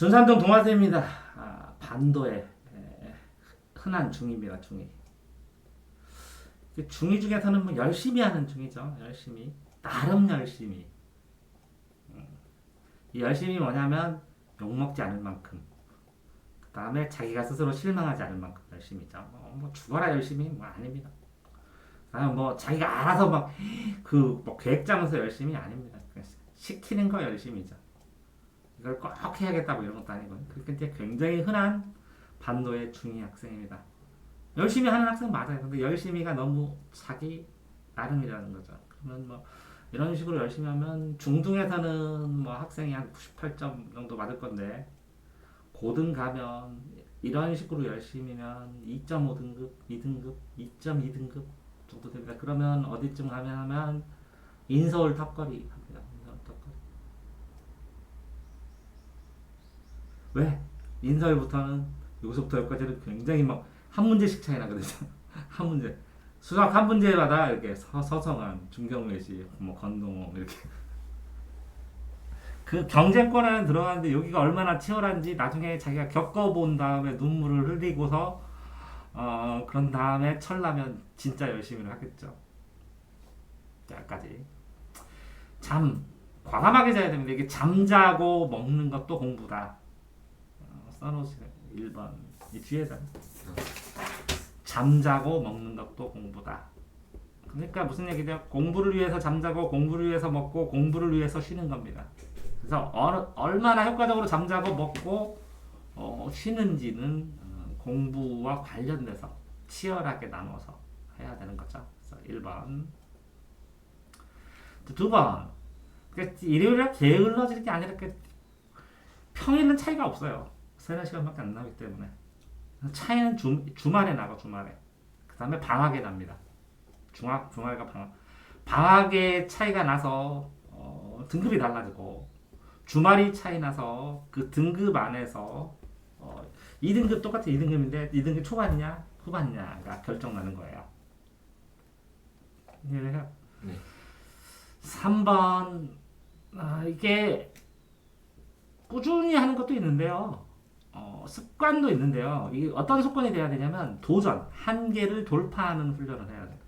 준산동 동화세입니다. 반도의 흔한 중입니다. 중이. 중이 중에서는 뭐 열심히 하는 중이죠. 열심히. 나름 열심히. 이 열심히 뭐냐면 욕먹지 않을 만큼. 그 다음에 자기가 스스로 실망하지 않을 만큼 열심히죠. 뭐 죽어라 열심히 뭐 아닙니다. 그다음 뭐 자기가 알아서 막 뭐 계획 짜면서 열심히 아닙니다. 시키는 거 열심히죠. 이걸 꼭 해야겠다 뭐 이런 것도 아니고. 그러니까 이제 굉장히 흔한 반도의 중이 학생입니다. 열심히 하는 학생 맞아요. 근데 열심히가 너무 자기 나름이라는 거죠. 그러면 뭐 이런 식으로 열심히 하면 중등에서는 뭐 학생이 한 98점 정도 받을 건데 고등 가면 이런 식으로 열심히면 2.5등급, 2등급, 2.2등급 정도 됩니다. 그러면 어디쯤 가면 하면 인서울 턱걸이 합니다. 인서울 턱걸이. 왜? 인서울부터는 여기서부터 여기까지는 굉장히 막 한 문제씩 차이 나거든요. 한 문제. 수학 한 문제마다 이렇게 서성한 중경외시, 뭐 건동호 이렇게 그 경쟁권에는 들어가는데 여기가 얼마나 치열한지 나중에 자기가 겪어본 다음에 눈물을 흘리고서 그런 다음에 철라면 진짜 열심히 하겠죠. 여기까지. 잠 과감하게 자야 됩니다. 이게 잠자고 먹는 것도 공부다. 써놓으세요. 1번 이 뒤에다. 잠자고 먹는 것도 공부다. 그러니까 무슨 얘기죠? 공부를 위해서 잠자고 공부를 위해서 먹고 공부를 위해서 쉬는 겁니다. 그래서 얼마나 효과적으로 잠자고 먹고 쉬는지는 공부와 관련돼서 치열하게 나눠서 해야 되는 거죠. 그래서 1번. 2번. 그러니까 일요일에 게을러지는 게 아니라 평일은 차이가 없어요. 3-4시간밖에 안 나기 때문에. 차이는 주말에 나고 주말에. 그 다음에 방학에 납니다. 주말과 방학. 방학에 차이가 나서 등급이 달라지고 주말이 차이 나서 그 등급 안에서 2등급 똑같은 2등급인데 2등급 초반이냐 후반이냐가 결정나는 거예요. 이해해요? 네. 3번 이게 꾸준히 하는 것도 있는데요. 습관도 있는데요. 이게 어떤 습관이 돼야 되냐면 도전, 한계를 돌파하는 훈련을 해야 돼요.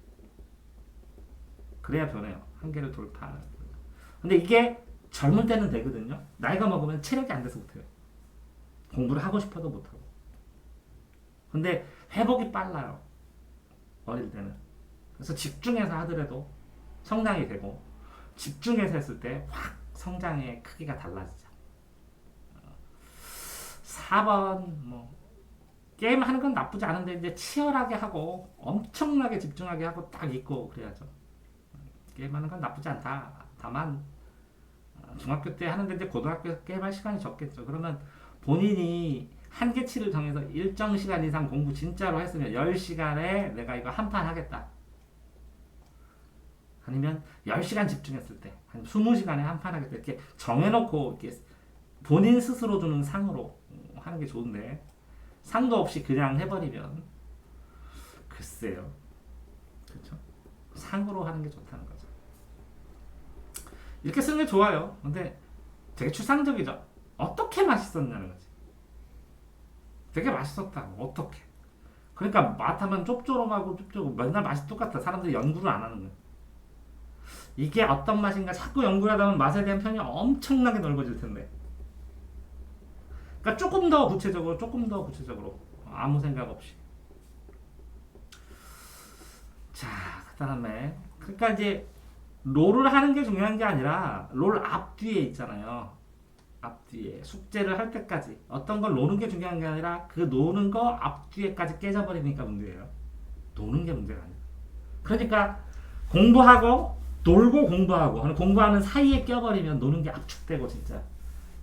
그래야 변해요. 한계를 돌파하는 훈련. 근데 이게 젊을 때는 되거든요. 나이가 먹으면 체력이 안 돼서 못해요. 공부를 하고 싶어도 못하고. 근데 회복이 빨라요. 어릴 때는. 그래서 집중해서 하더라도 성장이 되고 집중해서 했을 때 확 성장의 크기가 달라지죠. 4번 뭐 게임 하는 건 나쁘지 않은데 이제 치열하게 하고 엄청나게 집중하게 하고 딱 있고 그래야죠. 게임 하는 건 나쁘지 않다. 다만 중학교 때 하는데 이제 고등학교에서 게임할 시간이 적겠죠. 그러면 본인이 한계치를 정해서 일정 시간 이상 공부 진짜로 했으면 10시간에 내가 이거 한 판 하겠다. 아니면 10시간 집중했을 때 한 20시간에 한 판 하겠다. 이렇게 정해놓고 이렇게 본인 스스로 주는 상으로 하는 게 좋은데 상도 없이 그냥 해버리면 글쎄요. 그렇죠? 상으로 하는 게 좋다는 거죠. 이렇게 쓰는 게 좋아요. 근데 되게 추상적이죠. 어떻게 맛있었냐는 거지. 되게 맛있었다고. 어떻게. 그러니까 맛하면 좁조름하고 맨날 맛이 똑같아. 사람들이 연구를 안 하는 거야. 이게 어떤 맛인가 자꾸 연구를 하다 보면 맛에 대한 편이 엄청나게 넓어질 텐데. 그러니까 조금 더 구체적으로 아무 생각 없이. 자, 그 다음에 그러니까 이제 롤을 하는 게 중요한 게 아니라 롤 앞뒤에 있잖아요. 앞뒤에 숙제를 할 때까지 어떤 걸 노는 게 중요한 게 아니라 그 노는 거 앞뒤에까지 깨져버리니까 문제예요. 노는 게 문제가 아니에요. 그러니까 공부하고 놀고 공부하고 공부하는 사이에 껴버리면 노는 게 압축되고 진짜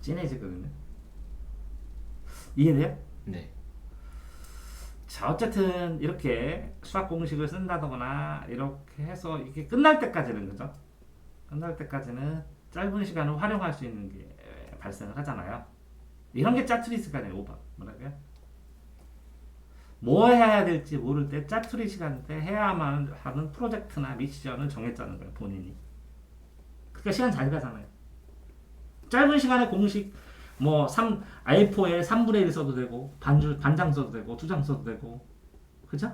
진해지거든요. 이해돼요? 네. 자, 어쨌든 이렇게 수학 공식을 쓴다거나 이렇게 해서 이게 끝날 때까지는 그죠? 끝날 때까지는 짧은 시간을 활용할 수 있는 게 발생을 하잖아요. 이런 게 짜투리 시간이에요. 5번. 뭐라고요? 뭐 해야 될지 모를 때 짜투리 시간 때 해야만 하는 프로젝트나 미션을 정했자는 거예요. 본인이. 그러니까 시간 잘 가잖아요. 짧은 시간에 공식 뭐 A4에 3분의 1 써도 되고 반장 써도 되고 2장 써도 되고 그죠?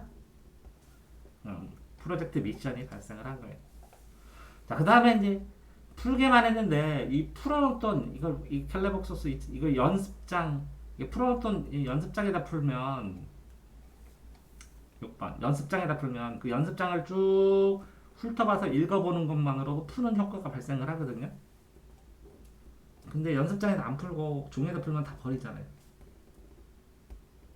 프로젝트 미션이 발생을 한 거예요. 자, 그 다음에 이제 풀게만 했는데 이 풀어놓던 이걸 이 캘레복소스 이거 연습장 풀어놓던 이 연습장에다 풀면 6번 연습장에다 풀면 그 연습장을 쭉 훑어봐서 읽어보는 것만으로도 푸는 효과가 발생을 하거든요. 근데 연습장에서 안 풀고 종이에다 풀면 다 버리잖아요.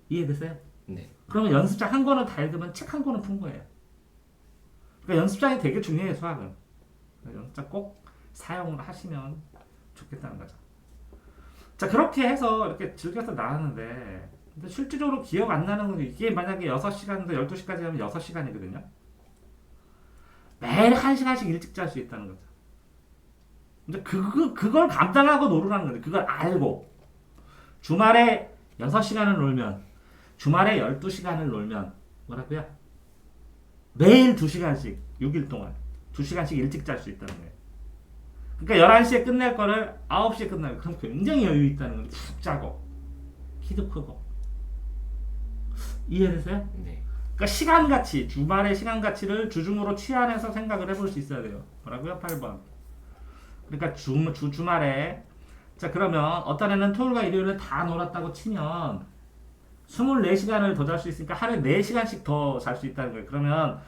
이해되세요? 네. 그러면 연습장 한 권을 다 읽으면 책 한 권은 푼 거예요. 그러니까 연습장이 되게 중요해요, 수학은. 연습장 꼭 사용을 하시면 좋겠다는 거죠. 자, 그렇게 해서 이렇게 즐겨서 나왔는데 근데 실질적으로 기억 안 나는 건 이게 만약에 6시간에서 12시까지 하면 6시간이거든요. 매일 1시간씩 일찍 잘 수 있다는 거죠. 근데 그걸 감당하고 놀으라는 거죠. 그걸 알고 주말에 6시간을 놀면 주말에 12시간을 놀면 뭐라고요? 매일 2시간씩 6일 동안 2시간씩 일찍 잘 수 있다는 거예요. 그러니까 11시에 끝낼 거를 9시에 끝나요. 그럼 굉장히 여유 있다는 거예요. 푹 자고 키도 크고. 이해되세요? 네. 그러니까 시간가치, 주말의 시간가치를 주중으로 취한해서 생각을 해볼 수 있어야 돼요. 뭐라고요? 8번. 그러니까 주말에 자 그러면 어떤 애는 토요일과 일요일에 다 놀았다고 치면 24시간을 더 잘 수 있으니까 하루에 4시간씩 더 잘 수 있다는 거예요. 그러면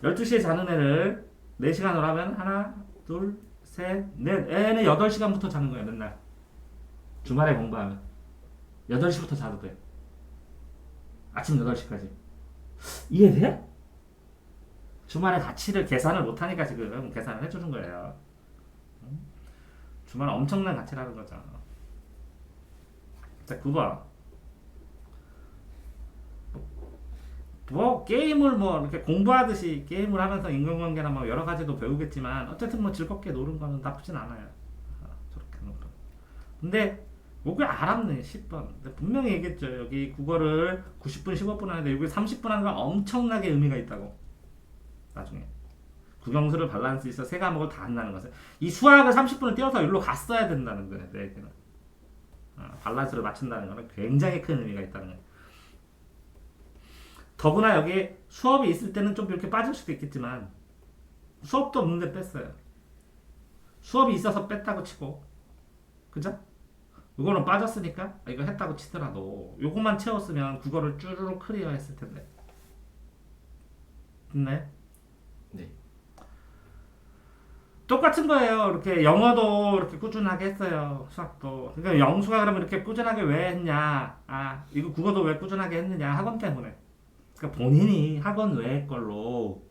12시에 자는 애를 4시간을 하면 하나, 둘, 셋, 넷. 애는 8시간부터 자는 거예요. 맨날. 주말에 공부하면. 8시부터 자도 돼. 아침 8시까지. 이해돼? 주말의 가치를 계산을 못하니까 지금 계산을 해주는 거예요. 주말은 엄청난 가치라는 거죠. 자, 9번. 뭐 게임을 뭐 이렇게 공부하듯이 게임을 하면서 인간관계나 뭐 여러 가지도 배우겠지만 어쨌든 뭐 즐겁게 노는 거는 나쁘진 않아요. 저렇게 노는. 근데 요게 알았네 10번. 분명히 얘기했죠. 여기 국어를 90분 15분 하는데 여기 30분 하는 건 엄청나게 의미가 있다고. 나중에 국영수를 밸런스 있어 세 과목을 다 한다는 것은 이 수학을 30분을 띄워서 여기로 갔어야 된다는 거예요. 내 얘기는. 밸런스를 맞춘다는 거는 굉장히 큰 의미가 있다는 거예요. 더구나 여기 수업이 있을 때는 좀 이렇게 빠질 수도 있겠지만 수업도 없는데 뺐어요. 수업이 있어서 뺐다고 치고 그죠? 이거는 빠졌으니까 이거 했다고 치더라도 요것만 채웠으면 국어를 쭈르륵 클리어 했을 텐데. 네. 네. 똑같은 거예요. 이렇게 영어도 이렇게 꾸준하게 했어요. 수학도. 그러니까 영수가 그러면 이렇게 꾸준하게 왜 했냐? 이거 국어도 왜 꾸준하게 했느냐? 학원 때문에. 그러니까 본인이 학원 외의 걸로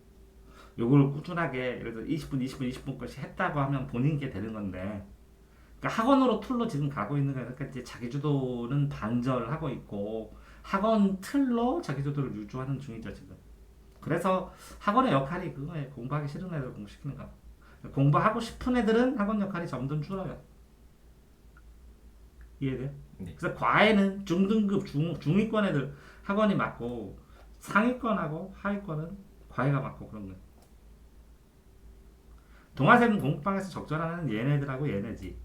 요걸 꾸준하게 예를 들어 20분씩 했다고 하면 본인께 되는 건데 그러니까 학원으로 툴로 지금 가고 있는 거니까 그러니까 이제 자기주도는 반절하고 있고 학원 틀로 자기주도를 유지하는 중이죠 지금. 그래서 학원의 역할이 그거예요. 공부하기 싫은 애들 공부시키는 거. 공부하고 싶은 애들은 학원 역할이 점점 줄어요. 이해돼요? 네. 그래서 과외는 중등급 중위권 애들 학원이 맞고 상위권하고 하위권은 과외가 맞고 그런 거예요. 동아쌤은 공부방에서 적절하는 얘네들하고 얘네지.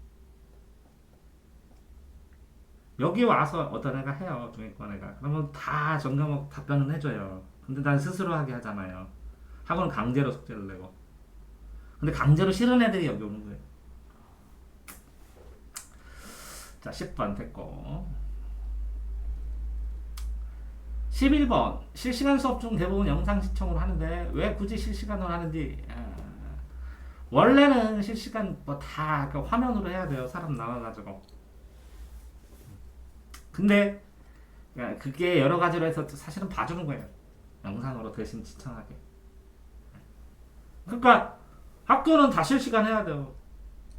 여기 와서 어떤 애가 해요. 중위권 애가. 그러면 다 전과목 답변은 해줘요. 근데 난 스스로 하게 하잖아요. 학원은 강제로 숙제를 내고. 근데 강제로 싫은 애들이 여기 오는 거예요. 자, 10번 됐고. 11번 실시간 수업 중 대부분 영상 시청으로 하는데 왜 굳이 실시간으로 하는지. 원래는 실시간 뭐 다 화면으로 해야 돼요. 사람 나와가지고. 근데 그게 여러 가지로 해서 사실은 봐주는 거예요. 영상으로 대신 시청하게. 그러니까 학교는 다 실시간 해야 돼요.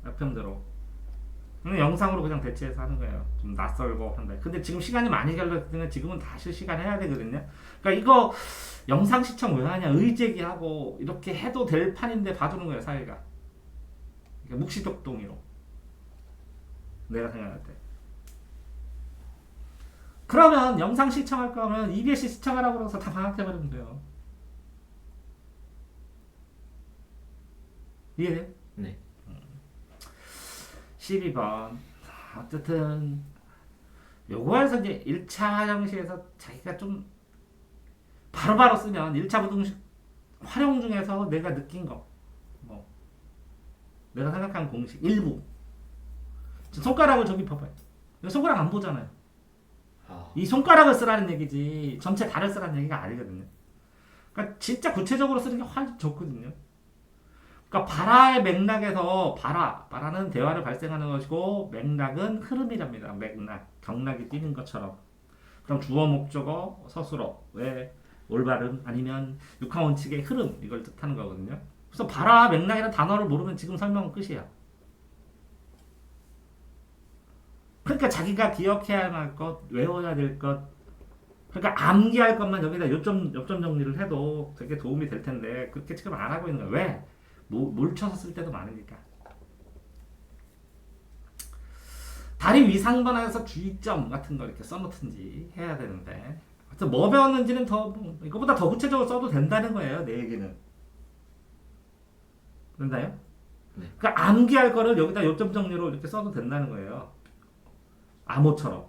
약평대로. 영상으로 그냥 대체해서 하는 거예요. 좀 낯설고 한데. 근데 지금 시간이 많이 걸렸으면 지금은 다 실시간 해야 되거든요. 그러니까 이거 영상 시청 왜 하냐 의제기하고 이렇게 해도 될 판인데 봐주는 거예요 사회가. 그러니까 묵시적동의로. 내가 생각할 때. 그러면 영상 시청할 거면 EBS 시청하라고 그래서 다 방학해버리면 돼요. 이해돼요? 네. 12번 어쨌든 요거에서 이제 1차 정시에서 자기가 좀 바로바로 쓰면 1차 부등식 활용 중에서 내가 느낀 거, 뭐 내가 생각한 공식 일부. 손가락을 저기 봐봐요. 손가락 안 보잖아요. 이 손가락을 쓰라는 얘기지 전체 다를 쓰라는 얘기가 아니거든요. 그러니까 진짜 구체적으로 쓰는 게 훨씬 좋거든요. 그러니까 발화의 맥락에서 발화는 대화를 발생하는 것이고 맥락은 흐름이랍니다. 맥락, 경락이 뛰는 것처럼. 그럼 주어, 목적어, 서술어, 왜 올바름 아니면 육하 원칙의 흐름 이걸 뜻하는 거거든요. 그래서 발화, 맥락이라는 단어를 모르면 지금 설명은 끝이야. 그러니까 자기가 기억해야 할 것, 외워야 될 것, 그러니까 암기할 것만 여기다 요점 정리를 해도 되게 도움이 될 텐데 그렇게 지금 안 하고 있는 거야. 왜? 몰쳐서 쓸 때도 많으니까. 다리 위상변화에서 주의점 같은 거 이렇게 써놓든지 해야 되는데 하여튼 뭐 배웠는지는 이거보다 더 구체적으로 써도 된다는 거예요. 내 얘기는. 그런가요? 네. 그러니까 암기할 거를 여기다 요점 정리로 이렇게 써도 된다는 거예요. 암호처럼.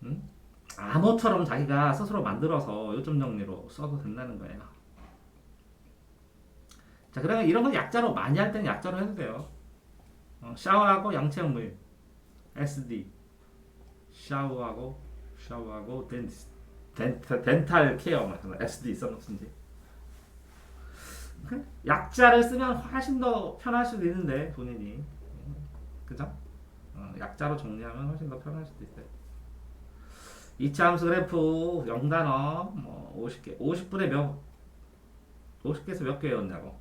응? 암호처럼 자기가 스스로 만들어서 요점 정리로 써도 된다는 거예요. 자, 그러면 이런 건 약자로 많이 할 때는 약자로 해도 돼요. 샤워하고 양체형 모임 SD 샤워하고 덴탈 케어 SD 써놓든지. 약자를 쓰면 훨씬 더 편할 수도 있는데 본인이 그죠? 약자로 정리하면 훨씬 더 편할 수도 있어요. 이차 함수 그래프 0단어 뭐 50개 50개에서 몇 개 외웠냐고.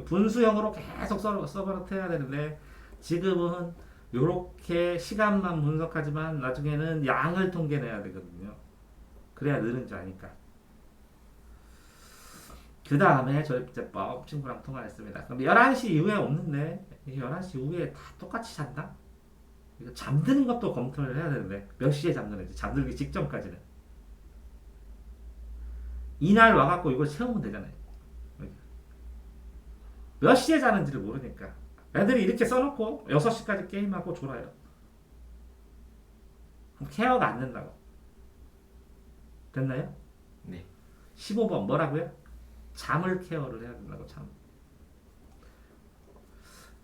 분수형으로 계속 써버릇해야 되는데 지금은 요렇게 시간만 분석하지만 나중에는 양을 통계내야 되거든요. 그래야 느는지 아니까. 그 다음에 조립제법 친구랑 통화했습니다. 그럼 11시 이후에 없는데 11시 이후에 다 똑같이 잔다? 이거 잠드는 것도 검토를 해야 되는데 몇 시에 잠드는지 잠들기 직전까지는 이날 와갖고 이걸 채우면 되잖아요. 몇 시에 자는지를 모르니까 애들이 이렇게 써놓고 6시까지 게임하고 졸아요. 그럼 케어가 안 된다고. 됐나요? 네. 15번 뭐라고요? 잠을 케어를 해야 된다고. 잠.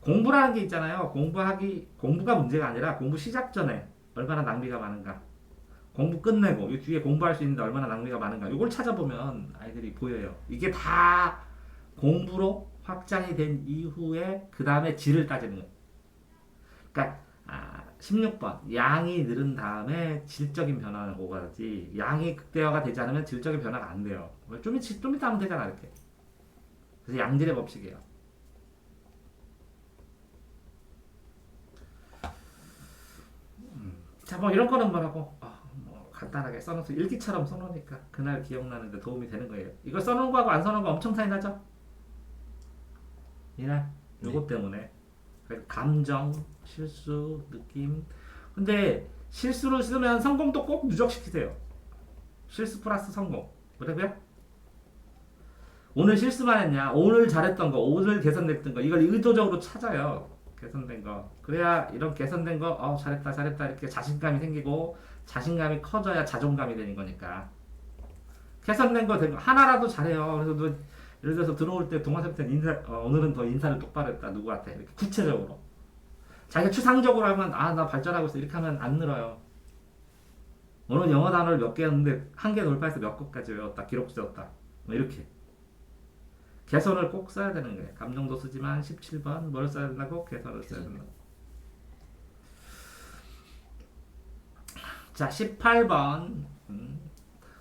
공부라는 게 있잖아요. 공부가 문제가 아니라 공부 시작 전에 얼마나 낭비가 많은가. 공부 끝내고 이 뒤에 공부할 수 있는데 얼마나 낭비가 많은가. 이걸 찾아보면 아이들이 보여요. 이게 다 공부로 확장이 된 이후에 그 다음에 질을 따지는 거예요. 그러니까 16번 양이 늘은 다음에 질적인 변화가 오가지 양이 극대화가 되지 않으면 질적인 변화가 안 돼요. 좀 이따 하면 되잖아 이렇게. 그래서 양질의 법칙이에요. 자, 뭐 이런 거는 뭐라고 뭐 간단하게 써놓고 일기처럼 써놓으니까 그날 기억나는데 도움이 되는 거예요. 이거 써놓은 거하고 안 써놓은 거 엄청 차이 나죠? 이날 요거 때문에 감정, 실수, 느낌. 근데 실수를 쓰면 성공도 꼭 누적시키세요. 실수 플러스 성공. 뭐라고요? 오늘 실수만 했냐? 오늘 잘했던 거, 오늘 개선됐던 거 이걸 의도적으로 찾아요. 개선된 거. 그래야 이런 개선된 거 잘했다 이렇게 자신감이 생기고 자신감이 커져야 자존감이 되는 거니까. 개선된 거 된 거 하나라도 잘해요. 그래서 너 예를 들어서 들어올 때 동화쌤한테 오늘은 더 인사를 똑바로 했다 누구한테 이렇게 구체적으로 자기가 추상적으로 하면 나 발전하고 있어 이렇게 하면 안 늘어요. 오늘 영어 단어를 몇 개 했는데 한 개 돌파해서 몇 것까지 외웠다 기록 세웠다 뭐 이렇게 개선을 꼭 써야 되는 거예요. 감정도 쓰지만 17번 뭘 써야 된다고? 개선을 써야 된다고. 자 18번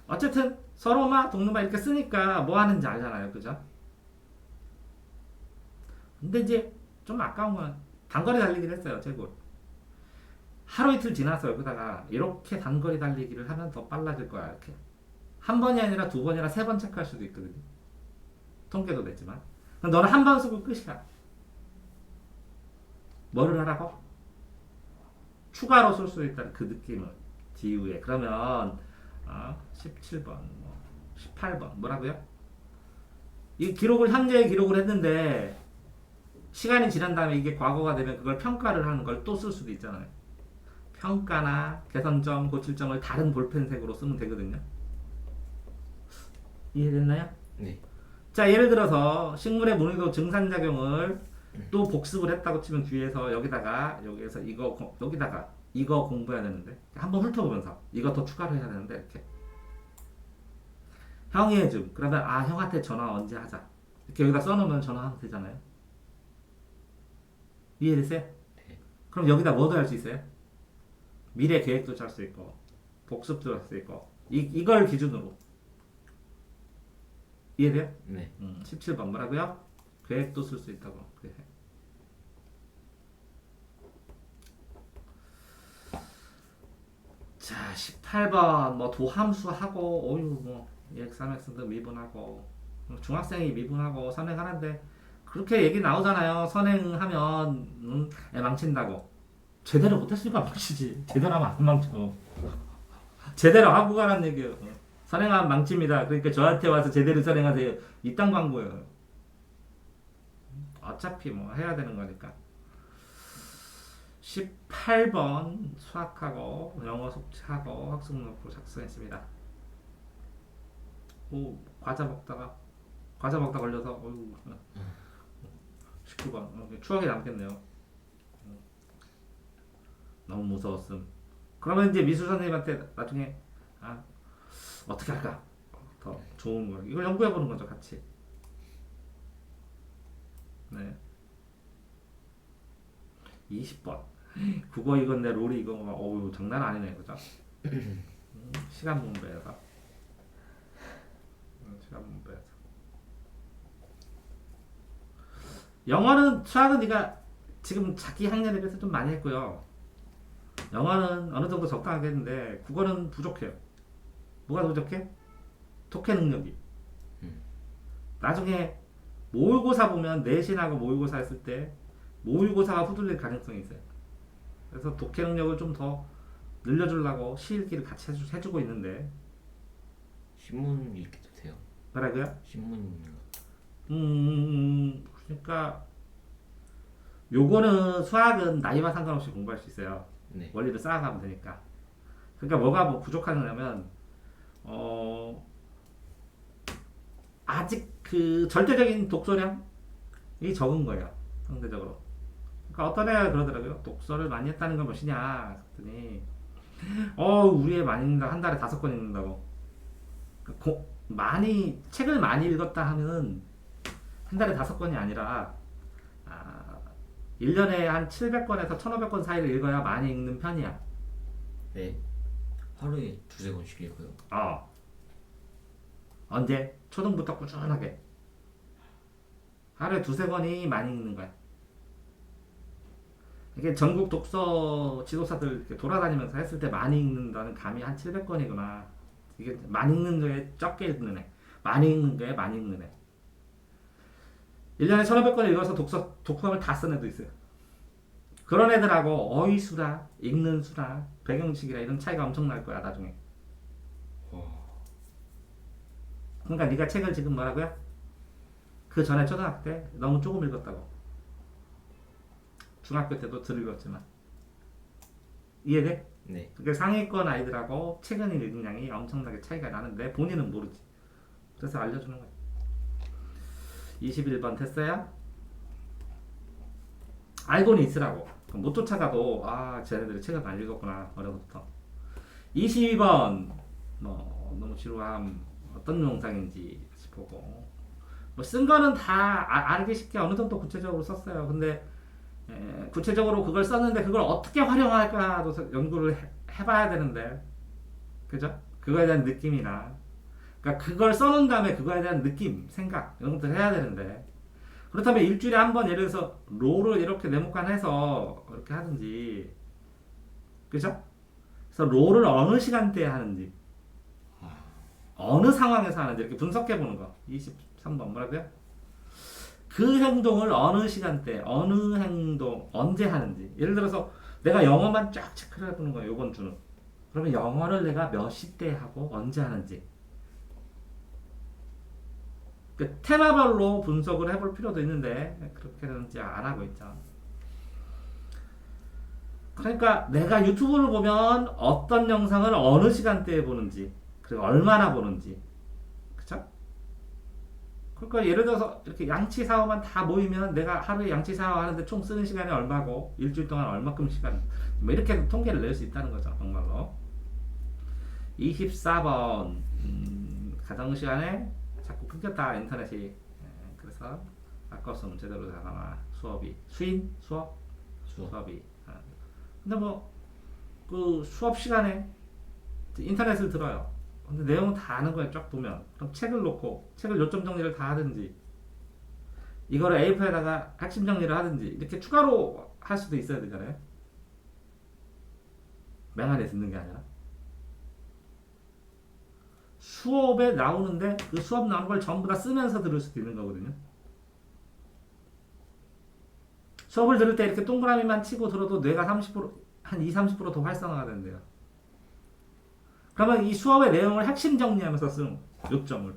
어쨌든 서로마 동료마 이렇게 쓰니까 뭐 하는지 알잖아요. 그죠? 근데 이제 좀 아까운 건 단거리 달리기를 했어요. 제가 하루 이틀 지나서 여기다가 이렇게 단거리 달리기를 하면 더 빨라질 거야. 이렇게 한 번이 아니라 두 번이나 세 번 체크할 수도 있거든요. 통계도 냈지만 너는 한 번 쓰고 끝이야. 뭐를 하라고? 추가로 쓸 수 있다는 그 느낌을 뒤후에 그러면 17번 18번 뭐라고요? 이 기록을 현재 기록을 했는데 시간이 지난 다음에 이게 과거가 되면 그걸 평가를 하는 걸 또 쓸 수도 있잖아요. 평가나 개선점, 고칠점을 다른 볼펜색으로 쓰면 되거든요. 이해됐나요? 네. 자, 예를 들어서 식물의 문의도 증산작용을 또 복습을 했다고 치면 뒤에서 여기에서 여기다가 이거 공부해야 되는데 한번 훑어보면서 이거 더 추가를 해야 되는데 이렇게 형이 해줌. 그러면 형한테 전화 언제 하자. 이렇게 여기다 써놓으면 전화하면 되잖아요. 이해됐어요? 네. 그럼 여기다 뭐도 할 수 있어요? 미래 계획도 짤 수 있고 복습도 할 수 있고 이걸 기준으로 이해돼요? 네. 17번 뭐라고요? 계획도 쓸 수 있다고. 그래. 자, 18번 뭐 도함수하고 어유 뭐 EX, 3X도 미분하고 중학생이 미분하고 선행하는데 그렇게 얘기 나오잖아요. 선행하면 망친다고. 제대로 못했으니까 망치지. 제대로 하면 안 망쳐. 제대로 하고 가라는 얘기예요. 선행하면 망칩니다. 그러니까 저한테 와서 제대로 선행하세요. 이딴 광고예요. 어차피 뭐 해야 되는 거니까. 18번 수학하고 영어 숙제하고 학습록으로 작성했습니다. 오, 과자 먹다가 걸려서 어휴 19번 추억이 남겠네요. 너무 무서웠음. 그러면 이제 미술 선생님한테 나중에 어떻게 할까 더 좋은 거 이걸 연구해 보는 거죠 같이. 네. 20번 국어 이건데 롤이 이거 어우 장난 아니네 그죠? 시간 분배해서 시간 분배해서 영어는 수학은 네가 지금 자기 학년에 비해서 좀 많이 했고요. 영어는 어느 정도 적당하게 했는데 국어는 부족해요. 뭐가 부족해? 독해 능력이. 나중에 모의고사 보면 내신하고 모의고사 했을 때 모의고사가 후들릴 가능성이 있어요. 그래서 독해 능력을 좀 더 늘려주려고 시읽기를 같이 해주고 있는데. 신문 읽기도 돼요. 뭐라고요? 신문 읽는 거. 그러니까 요거는 수학은 나이와 상관없이 공부할 수 있어요. 네. 원리를 쌓아가면 되니까. 그러니까 뭐가 뭐 부족하냐면 아직 그 절대적인 독서량이 적은 거예요. 상대적으로. 그러니까 어떤 애가 그러더라고요. 독서를 많이 했다는 건 무엇이냐 그랬더니 우리 애 많이 읽는다. 한 달에 5권 읽는다고. 그러니까 책을 많이 읽었다 하면 한 달에 5권이 아니라 1년에 한 700권에서 1500권 사이를 읽어야 많이 읽는 편이야. 네. 하루에 2-3권씩 읽어요. 언제? 초등부터 꾸준하게. 하루에 2-3권이 많이 읽는 거야. 이게 전국 독서 지도사들 이렇게 돌아다니면서 했을 때 많이 읽는다는 감이 한 700권이구나. 이게 많이 읽는 거에 적게 읽는 애. 많이 읽는 거에 많이 읽는 애. 1년에 1500권 읽어서 독서를 다 쓴 애도 있어요. 그런 애들하고 어휘수라, 읽는 수라, 배경식이라 이런 차이가 엄청 날 거야 나중에. 그러니까 네가 책을 지금 뭐라고요? 그 전에 초등학교 때 너무 조금 읽었다고. 중학교 때도 덜 읽었지만. 이해돼? 네. 그러니까 상위권 아이들하고 책은 읽는 양이 엄청나게 차이가 나는데 본인은 모르지. 그래서 알려주는 거야. 21번 됐어요? 알고는 있으라고. 못 쫓아가도 쟤네들이 책을 많이 읽었구나 어려서부터. 22번 너무 지루함 어떤 영상인지 보고 쓴 거는 다 알기 쉽게 어느 정도 구체적으로 썼어요. 근데 구체적으로 그걸 썼는데 그걸 어떻게 활용할까도 연구를 해봐야 되는데 그죠? 그거에 대한 느낌이나 그러니까 그걸 써놓은 다음에 그거에 대한 느낌, 생각 이런 것들 해야 되는데 그렇다면 일주일에 한 번 예를 들어서 롤을 이렇게 네모칸해서 이렇게 하든지 그죠? 그래서 롤을 어느 시간대에 하는지 어느 상황에서 하는지 이렇게 분석해 보는 거. 23번 뭐라고요? 그 행동을 어느 시간대, 어느 행동, 언제 하는지. 예를 들어서 내가 영어만 쫙 체크를 해보는 거예요. 이번 주는. 그러면 영어를 내가 몇 시대 하고 언제 하는지. 그 테마별로 분석을 해볼 필요도 있는데 그렇게는 이제 안 하고 있죠. 그러니까 내가 유튜브를 보면 어떤 영상을 어느 시간대에 보는지 그리고 얼마나 보는지 그쵸? 그러니까 예를 들어서 이렇게 양치 샤워만 다 모이면 내가 하루에 양치 샤워 하는데 총 쓰는 시간이 얼마고 일주일 동안 얼마큼 시간 뭐 이렇게 통계를 낼 수 있다는 거죠. 정말로. 24번 가정시간에 자꾸 끊겼다 인터넷이. 그래서 아까웠으면 제대로 다가나 수업이 수인 수업 수업이. 근데 뭐 그 수업 시간에 인터넷을 들어요. 근데 내용은 다 아는 거예요. 쫙 보면. 그럼 책을 놓고 책을 요점 정리를 다 하든지 이거를 A4에다가 핵심 정리를 하든지 이렇게 추가로 할 수도 있어야 되잖아요. 맹안에 듣는 게 아니라 수업에 나오는데 그 수업 나오는 걸 전부 다 쓰면서 들을 수도 있는 거거든요. 수업을 들을 때 이렇게 동그라미만 치고 들어도 뇌가 30%한 20-30%더 활성화가 된대요. 그러면 이 수업의 내용을 핵심 정리하면서 쓰는 요점을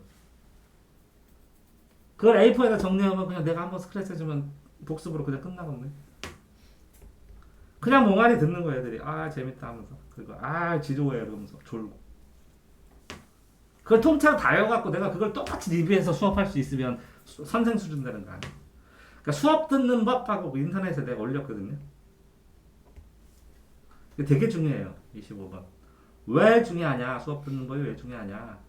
그걸 A4에다 정리하면 그냥 내가 한번 스크래치 해주면 복습으로 그냥 끝나거든요. 그냥 몽환이 듣는 거예요. 애들이 아 재밌다 하면서 그리고 아 지루해 이러면서 졸고 그걸 통째로 다 외워갖고 내가 그걸 똑같이 리뷰해서 수업할 수 있으면 선생 수준 되는 거 아니에요. 그러니까 수업 듣는 법하고 인터넷에 내가 올렸거든요. 이게 되게 중요해요. 25번. 왜 중요하냐? 수업 듣는 법이 왜 중요하냐?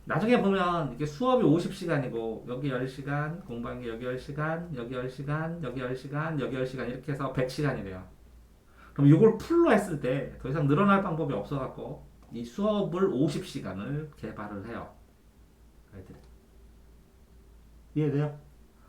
나중에 보면 이게 수업이 50시간이고 여기 10시간, 공부한 게 여기 10시간, 여기 10시간, 여기 10시간, 여기 10시간 이렇게 해서 100시간이래요. 그럼 이걸 풀로 했을 때 더 이상 늘어날 방법이 없어갖고 이 수업을 50시간을 개발을 해요. 애들이. 이해돼요?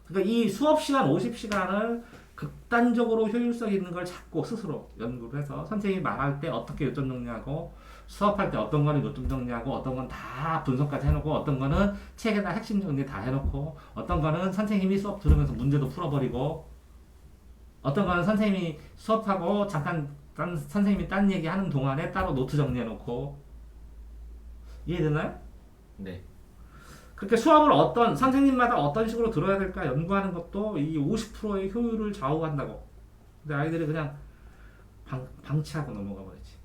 그러니까 이 수업 시간 50시간을 극단적으로 효율성 있는 걸 찾고 스스로 연구를 해서 선생님이 말할 때 어떻게 요점 정리하고 수업할 때 어떤 거는 요점 정리하고 어떤 건 다 분석까지 해놓고 어떤 거는 책에다 핵심 정리 다 해놓고 어떤 거는 선생님이 수업 들으면서 문제도 풀어버리고 어떤 거는 선생님이 수업하고 잠깐 선생님이 딴 얘기 하는 동안에 따로 노트 정리해놓고 이해되나요? 네. 그렇게 수업을 어떤 선생님마다 어떤 식으로 들어야 될까 연구하는 것도 이 50%의 효율을 좌우한다고. 근데 아이들이 그냥 방치하고 넘어가 버리지.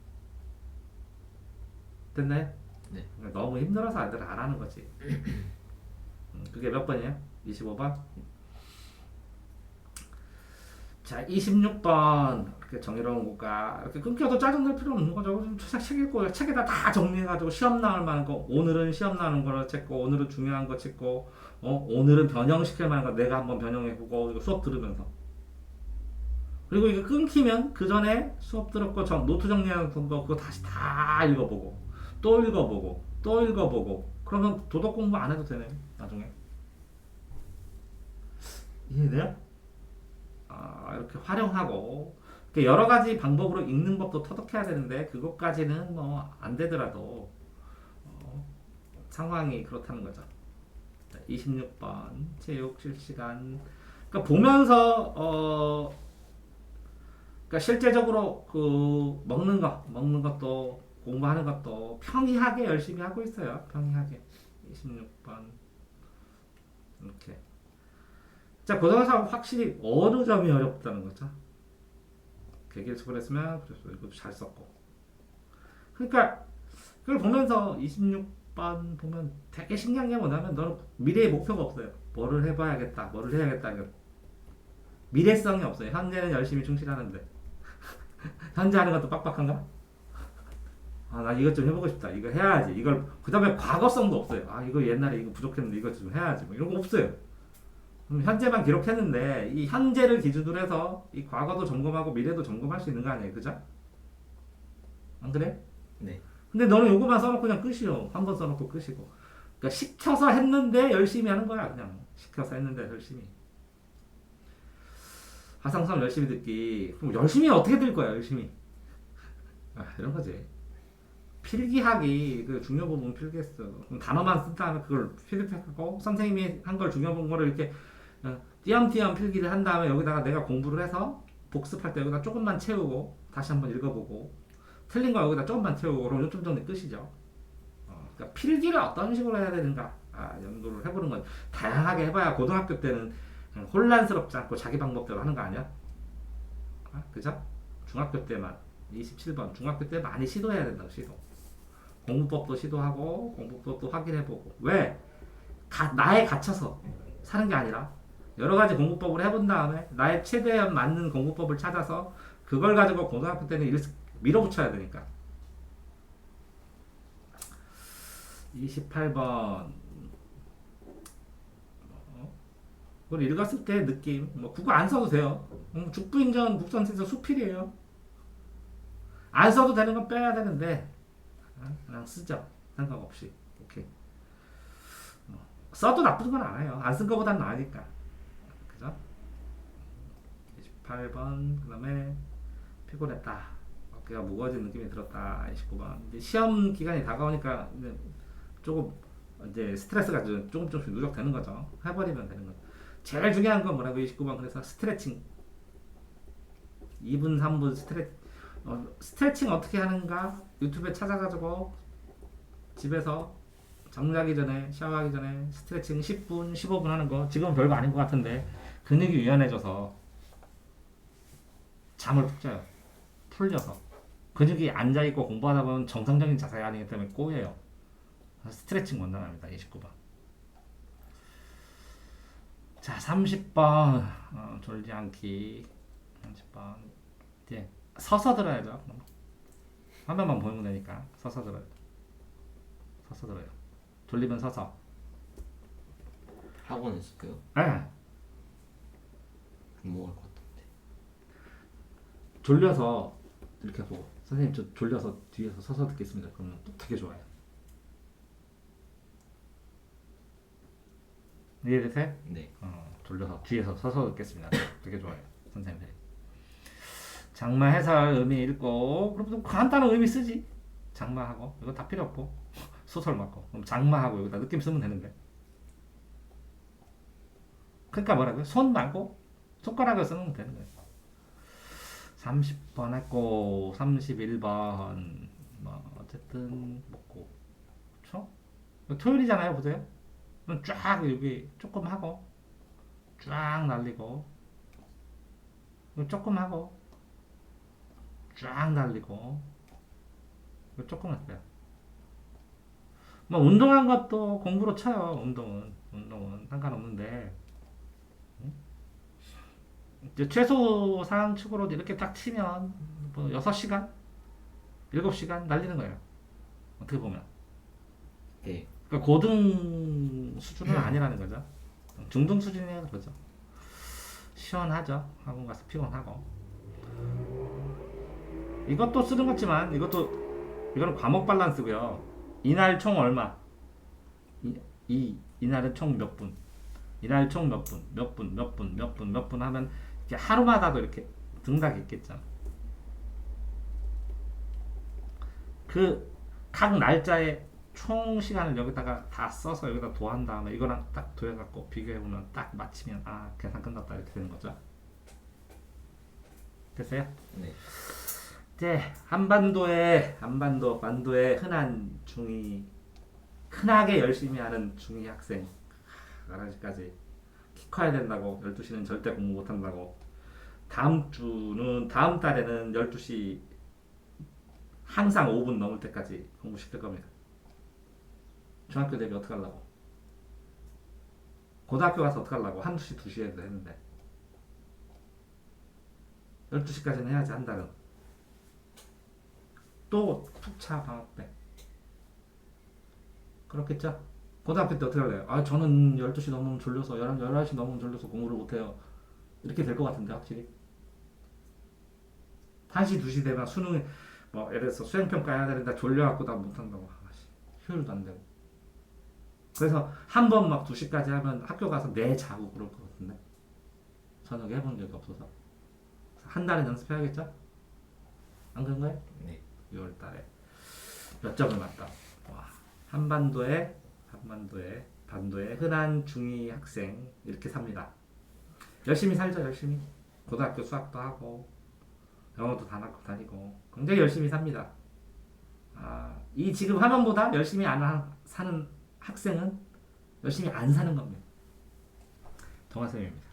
됐나요? 네. 그러니까 너무 힘들어서 아이들 안 하는 거지. 그게 몇 번이에요? 25번? 자, 26번. 이렇게 정의로운 국가. 이렇게 끊겨도 짜증낼 필요 없는 거죠. 책 읽고 책에다 다 정리해가지고 시험 나올 만한 거. 오늘은 시험 나오는 거를 찍고, 오늘은 중요한 거 찍고, 오늘은 변형시킬 만한 거 내가 한번 변형해보고, 수업 들으면서. 그리고 이게 끊기면 그 전에 수업 들었고, 노트 정리하는 거, 그거 다시 다 읽어보고, 또 읽어보고, 또 읽어보고. 그러면 도덕 공부 안 해도 되네, 나중에. 이해돼요? 이렇게 활용하고 여러 가지 방법으로 읽는 법도 터득해야 되는데 그것까지는 뭐 안 되더라도 상황이 그렇다는 거죠. 26번 체육 실시간. 그러니까 보면서 그러니까 실제적으로 그 먹는 것도 공부하는 것도 평이하게 열심히 하고 있어요. 평이하게. 26번 이렇게. 자, 고등학생 확실히 어느 점이 어렵다는 거죠. 계기를 했으면 그래서 이것도 잘 썼고. 그러니까 그걸 보면서 26번 보면 되게 신기한 게 뭐냐면 너는 미래의 목표가 없어요. 뭐를 해봐야겠다, 뭐를 해야겠다. 미래성이 없어요. 현재는 열심히 충실하는데 현재 하는 것도 빡빡한가? 나 이것 좀 해보고 싶다. 이거 해야지. 이걸 그 다음에 과거성도 없어요. 이거 옛날에 이거 부족했는데 이거 좀 해야지. 뭐 이런 거 없어요. 현재만 기록했는데 이 현재를 기준으로 해서 이 과거도 점검하고 미래도 점검할 수 있는 거 아니에요, 그죠? 안 그래? 네. 근데 너는 요거만 써놓고 그냥 끝이요. 한 번 써놓고 끝이고. 그러니까 시켜서 했는데 열심히 하는 거야, 그냥 시켜서 했는데 열심히. 화상선 열심히 듣기. 그럼 열심히 어떻게 들 거야, 열심히? 이런 거지. 필기하기 그 중요 부분 필기했어. 그럼 단어만 쓴 다음에 그걸 피드백하고 선생님이 한 걸 중요 부분 거를 이렇게 띄엄띄엄 필기를 한 다음에 여기다가 내가 공부를 해서 복습할 때 여기다 조금만 채우고 다시 한번 읽어보고 틀린 거 여기다 조금만 채우고 그럼 요점 정리 끝이죠. 그러니까 필기를 어떤 식으로 해야 되는가 연구를 해보는 건 다양하게 해봐야 고등학교 때는 그냥 혼란스럽지 않고 자기 방법대로 하는 거 아니야? 그죠? 중학교 때만 27번 중학교 때 많이 시도해야 된다고 시도. 공부법도 시도하고 공부법도 확인해보고 왜? 나에 갇혀서 사는 게 아니라 여러 가지 공부법을 해본 다음에 나의 최대한 맞는 공부법을 찾아서 그걸 가지고 고등학교 때는 밀어붙여야 되니까. 28번 그걸 읽었을 때 느낌 뭐 국어 안 써도 돼요. 죽부인전 국선에서 수필이에요. 안 써도 되는 건 빼야 되는데 그냥 쓰죠. 생각 없이. 오케이. 써도 나쁜 건 아니에요. 안 쓴 거보단 나으니까. 그죠? 28번 그 다음에 피곤했다. 어깨가 무거워진 느낌이 들었다. 29번 이제 시험 기간이 다가오니까 이제 조금 이제 스트레스가 조금씩 누적되는 거죠. 해버리면 되는 거죠. 제일 중요한 건 뭐라고 29번 그래서 스트레칭 2분 3분 스트레칭 어떻게 하는가 유튜브에 찾아가지고 집에서 잠자기 전에 샤워하기 전에 스트레칭 10분 15분 하는 거 지금은 별거 아닌 것 같은데 근육이 유연해져서 잠을 푹 자요. 풀려서 근육이 앉아있고 공부하다 보면 정상적인 자세가 아니기 때문에 꼬여요. 스트레칭 원단합니다. 29번. 자 30번 졸지 않기 30번 이제 서서 들어야죠. 화면만 보면 되니까 서서 들어요. 서서 들어요. 졸리면 서서. 학원 했을까요? 네. 공부할 것 같은데. 졸려서 이렇게 보고 선생님 저 졸려서 뒤에서 서서 듣겠습니다. 그러면 또 되게 좋아요. 이해되세요? 네. 졸려서 뒤에서 서서 듣겠습니다. 되게 좋아요. 선생님들이. 장마 해설 의미 읽고 그럼 좀 간단한 의미 쓰지. 장마하고 이거 다 필요 없고 소설 맞고 그럼 장마하고 여기다 느낌 쓰면 되는데. 그러니까 뭐라고요? 손 말고 손가락을 쓰면 되는 거예요. 30번 했고 31번 뭐 어쨌든 먹고 그렇죠? 토요일이잖아요. 보세요. 그럼 쫙 여기 조금 하고 쫙 날리고 조금 하고 쫙 날리고 조금 했어요. 뭐 운동한 것도 공부로 쳐요. 운동은 상관없는데 이제 최소 상황측으로 이렇게 딱 치면 뭐 6시간 7시간 날리는 거예요. 어떻게 보면 네. 그러니까 고등 수준은 아니라는 거죠. 중등 수준이에요. 그죠? 시원하죠. 학원 가서 피곤하고 이것도 쓰는 거지만 이거는 과목 밸런스고요. 이날 총 얼마? 이날은 총 몇 분? 이날 총 몇 분? 몇 분 하면 이렇게 하루마다도 이렇게 등락이 있겠죠. 그 각 날짜에 총 시간을 여기다가 다 써서 여기다 도한 다음에 이거랑 딱 도해갖고 비교해보면 딱 맞히면 계산 끝났다 이렇게 되는 거죠. 됐어요? 네. 이제 반도의 흔한 흔하게 열심히 하는 중2 학생 11시까지 키 커야 된다고 12시는 절대 공부 못한다고 다음 달에는 12시 항상 5분 넘을 때까지 공부시킬 겁니다. 중학교 대비 어떻게 하려고? 고등학교 가서 어떻게 하려고? 1시, 2시에도 했는데 12시까지는 해야지 한 달은. 또 푹 차 방학 때. 그렇겠죠? 고등학교 때 어떻게 할래요? 저는 12시 넘으면 졸려서 11시 넘으면 졸려서 공부를 못해요. 이렇게 될 것 같은데 확실히 1시, 2시 되면 수능 뭐 예를 들어서 수행평가 해야 되는데 졸려갖고 나 못한다고 효율도 안 되고 그래서 한 번 막 2시까지 하면 학교 가서 내 자고 그럴 것 같은데 저녁에 해본 적이 없어서 한 달은 연습해야겠죠? 안 그런가요? 네. 6월 달에 몇 점을 맞다. 와, 반도의 흔한 중2 학생 이렇게 삽니다. 열심히 살죠. 열심히 고등학교 수학도 하고 영어도 다니고 굉장히 열심히 삽니다. 이 지금 화면보다 열심히 안 사는 학생은 열심히 안 사는 겁니다. 정화쌤입니다.